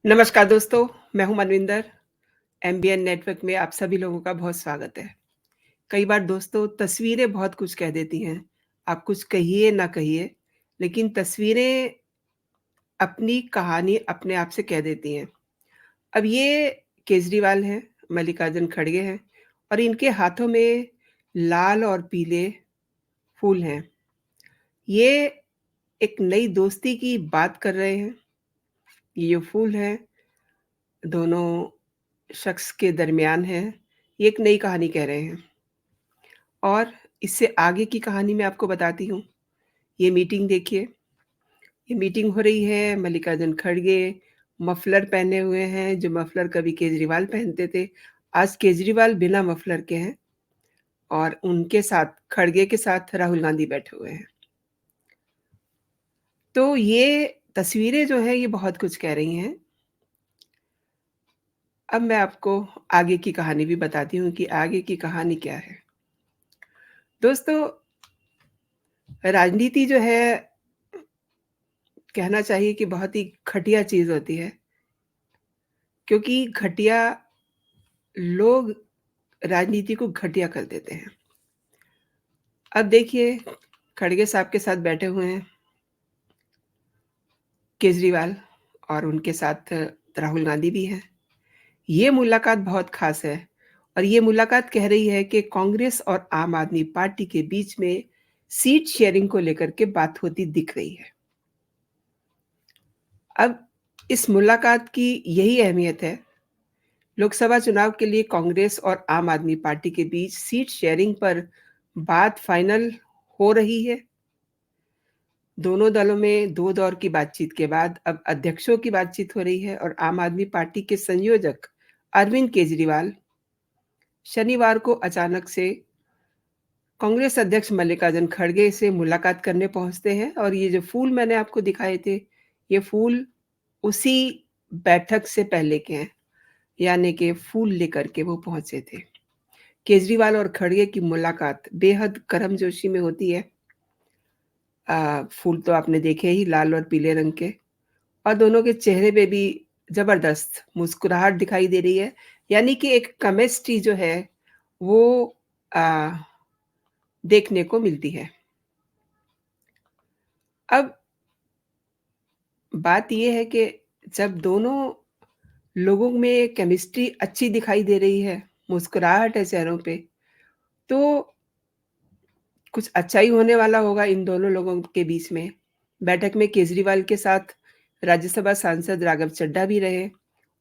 नमस्कार दोस्तों, मैं हूँ मनविंदर। एमबीएन नेटवर्क में आप सभी लोगों का बहुत स्वागत है। कई बार दोस्तों तस्वीरें बहुत कुछ कह देती हैं। आप कुछ कहिए ना कहिए, लेकिन तस्वीरें अपनी कहानी अपने आप से कह देती हैं। अब ये केजरीवाल हैं, मल्लिकार्जुन खड़गे हैं और इनके हाथों में लाल और पीले फूल हैं। ये एक नई दोस्ती की बात कर रहे हैं। ये जो फूल हैं, दोनों शख्स के दरमियान है, ये एक नई कहानी कह रहे हैं। और इससे आगे की कहानी मैं आपको बताती हूँ। ये मीटिंग देखिए, ये मीटिंग हो रही है, मल्लिकार्जुन खड़गे मफलर पहने हुए हैं, जो मफलर कभी केजरीवाल पहनते थे। आज केजरीवाल बिना मफलर के हैं और उनके साथ खड़गे के साथ राहुल गांधी बैठे हुए हैं। तो ये तस्वीरें जो हैं, ये बहुत कुछ कह रही हैं। अब मैं आपको आगे की कहानी भी बताती हूँ कि आगे की कहानी क्या है। दोस्तों, राजनीति जो है कहना चाहिए कि बहुत ही घटिया चीज़ होती है, क्योंकि घटिया लोग राजनीति को घटिया कर देते हैं। अब देखिए, खड़गे साहब के साथ बैठे हुए हैं केजरीवाल और उनके साथ राहुल गांधी भी हैं। ये मुलाकात बहुत ख़ास है और ये मुलाकात कह रही है कि कांग्रेस और आम आदमी पार्टी के बीच में सीट शेयरिंग को लेकर के बात होती दिख रही है। अब इस मुलाकात की यही अहमियत है। लोकसभा चुनाव के लिए कांग्रेस और आम आदमी पार्टी के बीच सीट शेयरिंग पर बात फाइनल हो रही है। दोनों दलों में 2 दौर की बातचीत के बाद अब अध्यक्षों की बातचीत हो रही है और आम आदमी पार्टी के संयोजक अरविंद केजरीवाल शनिवार को अचानक से कांग्रेस अध्यक्ष मल्लिकार्जुन खड़गे से मुलाकात करने पहुंचते हैं और ये जो फूल मैंने आपको दिखाए थे, ये फूल उसी बैठक से पहले के हैं, यानी कि फूल लेकर के वो पहुंचे थे। केजरीवाल और खड़गे की मुलाकात बेहद गर्मजोशी में होती है। फूल तो आपने देखे ही लाल और पीले रंग के और दोनों के चेहरे पे भी ज़बरदस्त मुस्कुराहट दिखाई दे रही है, यानी कि एक केमिस्ट्री जो है वो अ, देखने को मिलती है। अब बात ये है कि जब दोनों लोगों में केमिस्ट्री अच्छी दिखाई दे रही है, मुस्कुराहट है चेहरों पे, तो कुछ अच्छा ही होने वाला होगा इन दोनों लोगों के बीच में। बैठक में केजरीवाल के साथ राज्यसभा सांसद राघव चड्ढा भी रहे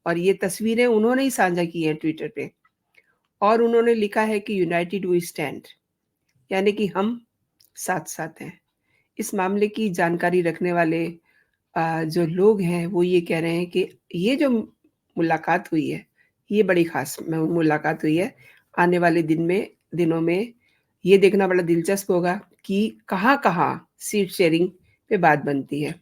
और ये तस्वीरें उन्होंने ही साझा की हैं ट्विटर पे और उन्होंने लिखा है कि यूनाइटेड वी स्टैंड, यानी कि हम साथ-साथ हैं। इस मामले की जानकारी रखने वाले जो लोग हैं वो ये कह रहे हैं कि ये जो मुलाकात हुई है, ये बड़ी ख़ास म मुलाकात हुई है। आने वाले दिनों में ये देखना बड़ा दिलचस्प होगा कि कहाँ-कहाँ सीट शेयरिंग पे बात बनती है।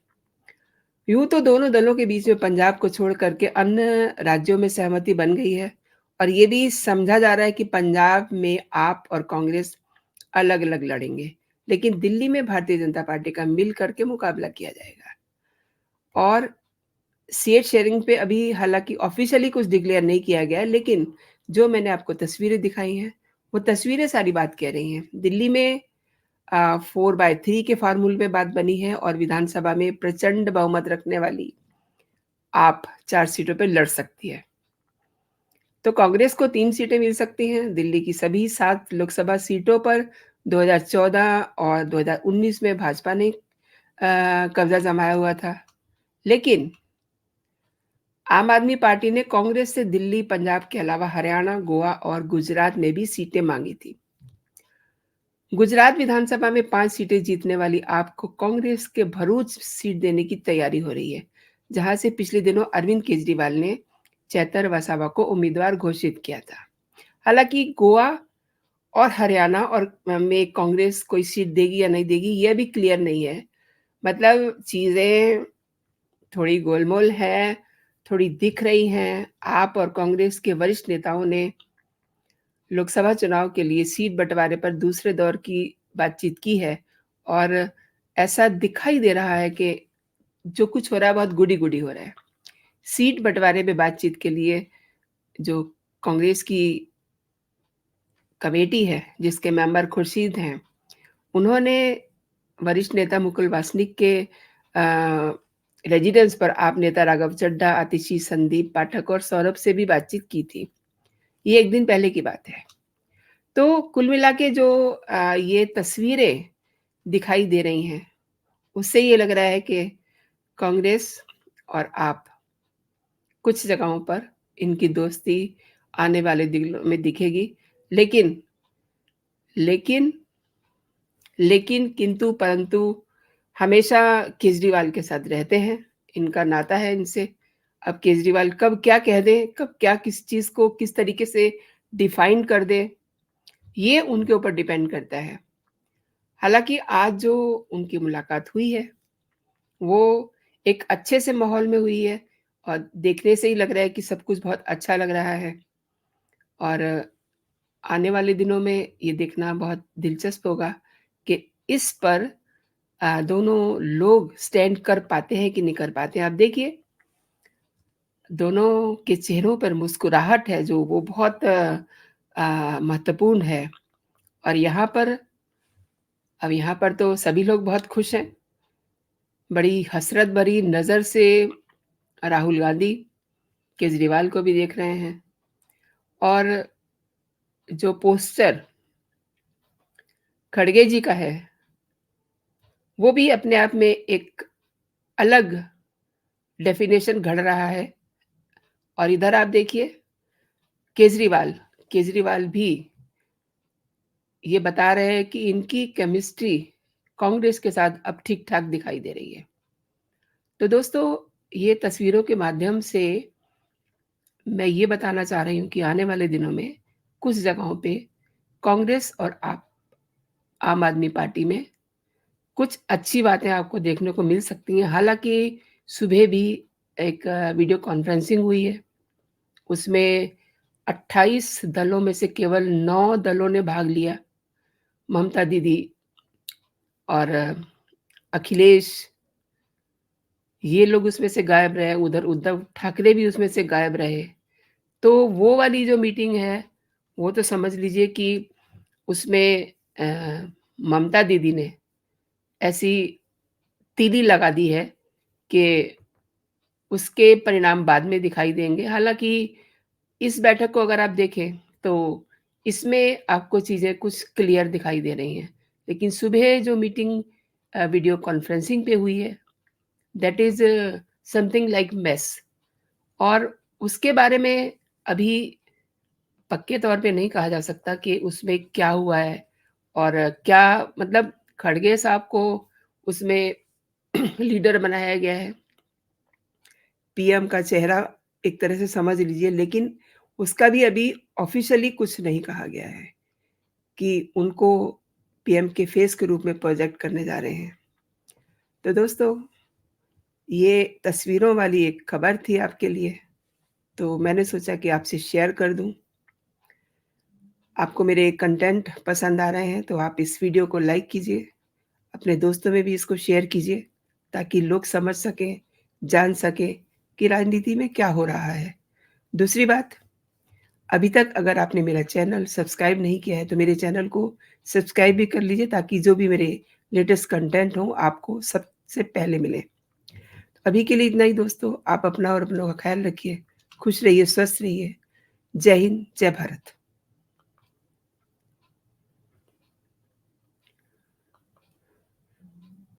यूँ तो दोनों दलों के बीच में पंजाब को छोड़ कर के अन्य राज्यों में सहमति बन गई है और ये भी समझा जा रहा है कि पंजाब में आप और कांग्रेस अलग-अलग लड़ेंगे, लेकिन दिल्ली में भारतीय जनता पार्टी का मिल कर के मुकाबला किया जाएगा। और सीट शेयरिंग पे अभी हालाँकि ऑफ़िशियली कुछ डिक्लेयर नहीं किया गया है, लेकिन जो मैंने आपको तस्वीरें दिखाई हैं, वो तस्वीरें सारी बात कह रही हैं। दिल्ली में 4/3 के फ़ॉर्मूले पे बात बनी है और विधानसभा में प्रचंड बहुमत रखने वाली आप 4 सीटों पे लड़ सकती है। तो कांग्रेस को 3 सीटें मिल सकती हैं। दिल्ली की सभी 7 लोकसभा सीटों पर 2014 और 2019 में भाजपा ने कब्ज़ा जमाया हुआ था। लेकिन आम आदमी पार्टी ने कांग्रेस से दिल्ली, पंजाब के अलावा हरियाणा, गोवा और गुजरात में भी सीटें माँगी थी। गुजरात विधानसभा में 5 सीटें जीतने वाली आप को कांग्रेस के भरूच सीट देने की तैयारी हो रही है, जहां से पिछले दिनों अरविंद केजरीवाल ने चैतर वसावा को उम्मीदवार घोषित किया था। हालांकि गोवा और हरियाणा और में कांग्रेस कोई सीट देगी या नहीं देगी, यह भी क्लियर नहीं है। मतलब चीज़ें थोड़ी गोलमोल है, थोड़ी दिख रही हैं। आप और कांग्रेस के वरिष्ठ नेताओं ने लोकसभा चुनाव के लिए सीट बँटवारे पर दूसरे दौर की बातचीत की है और ऐसा दिखाई दे रहा है कि जो कुछ हो रहा है बहुत गुडी-गुडी हो रहा है। सीट बँटवारे में बातचीत के लिए जो कांग्रेस की कमेटी है, जिसके मेंबर खुर्शीद हैं, उन्होंने वरिष्ठ नेता मुकुल वासनिक के रेज़िडेंस पर आप नेता राघव चड्ढा, आतिशी, संदीप पाठक और सौरभ से भी बातचीत की थी। ये 1 दिन पहले की बात है। तो कुल मिला के जो ये तस्वीरें दिखाई दे रही हैं, उससे ये लग रहा है कि कांग्रेस और आप कुछ जगहों पर इनकी दोस्ती आने वाले दिनों में दिखेगी। लेकिन लेकिन लेकिन किंतु परंतु हमेशा केजरीवाल के साथ रहते हैं, इनका नाता है इनसे। अब केजरीवाल कब क्या कह दें, कब क्या किस चीज़ को किस तरीके से डिफ़ाइन कर दें, ये उनके ऊपर डिपेंड करता है। हालाँकि आज जो उनकी मुलाकात हुई है, वो एक अच्छे से माहौल में हुई है और देखने से ही लग रहा है कि सब कुछ बहुत अच्छा लग रहा है और आने वाले दिनों में ये देखना बहुत दिलचस्प होगा कि इस पर दोनों लोग स्टैंड कर पाते हैं कि नहीं कर पाते हैं। आप देखिए, दोनों के चेहरों पर मुस्कुराहट है जो वो बहुत महत्वपूर्ण है और यहाँ पर तो सभी लोग बहुत खुश हैं। बड़ी हसरत भरी नज़र से राहुल गांधी केजरीवाल को भी देख रहे हैं और जो पोस्टर खड़गे जी का है, वो भी अपने आप में एक अलग डेफ़िनेशन गढ़ रहा है और इधर आप देखिए केजरीवाल केजरीवाल भी ये बता रहे हैं कि इनकी केमिस्ट्री कांग्रेस के साथ अब ठीक-ठाक दिखाई दे रही है। तो दोस्तों, ये तस्वीरों के माध्यम से मैं ये बताना चाह रही हूँ कि आने वाले दिनों में कुछ जगहों पे कांग्रेस और आप आम आदमी पार्टी में कुछ अच्छी बातें आपको देखने को मिल सकती हैं। हालाँकि सुबह भी एक वीडियो कॉन्फ्रेंसिंग हुई है। उसमें 28 दलों में से केवल 9 दलों ने भाग लिया। ममता दीदी और अखिलेश, ये लोग उसमें से गायब रहे, उधर उद्धव ठाकरे भी उसमें से गायब रहे। तो वो वाली जो मीटिंग है, वो तो समझ लीजिए कि उसमें ममता दीदी ने ऐसी तीली लगा दी है कि उसके परिणाम बाद में दिखाई देंगे। हालाँकि इस बैठक को अगर आप देखें, तो इसमें आपको चीज़ें कुछ क्लियर दिखाई दे रही हैं। लेकिन सुबह जो मीटिंग वीडियो कॉन्फ्रेंसिंग पे हुई है, that is something like mess और उसके बारे में अभी पक्के तौर पे नहीं कहा जा सकता कि उसमें क्या हुआ है और क्या मतलब खड़गे साहब को उसमें लीडर बनाया गया है। पीएम का चेहरा एक तरह से समझ लीजिए, लेकिन उसका भी अभी ऑफ़िशियली कुछ नहीं कहा गया है कि उनको पीएम के फेस के रूप में प्रोजेक्ट करने जा रहे हैं। तो दोस्तों, ये तस्वीरों वाली एक खबर थी आपके लिए, तो मैंने सोचा कि आपसे शेयर कर दूँ। आपको मेरे कंटेंट पसंद आ रहे हैं, तो आप इस वीडियो को लाइक कीजिए, अपने दोस्तों में भी इसको शेयर कीजिए, ताकि लोग समझ सकें, जान सकें कि राजनीति में क्या हो रहा है। दूसरी बात, अभी तक अगर आपने मेरा चैनल सब्सक्राइब नहीं किया है, तो मेरे चैनल को सब्सक्राइब भी कर लीजिए ताकि जो भी मेरे लेटेस्ट कंटेंट हो, आपको सबसे पहले मिले। अभी के लिए इतना ही दोस्तों, आप अपना और अपनों का ख़्याल रखिए, खुश रहिए, स्वस्थ रहिए। जय हिंद, जय भारत।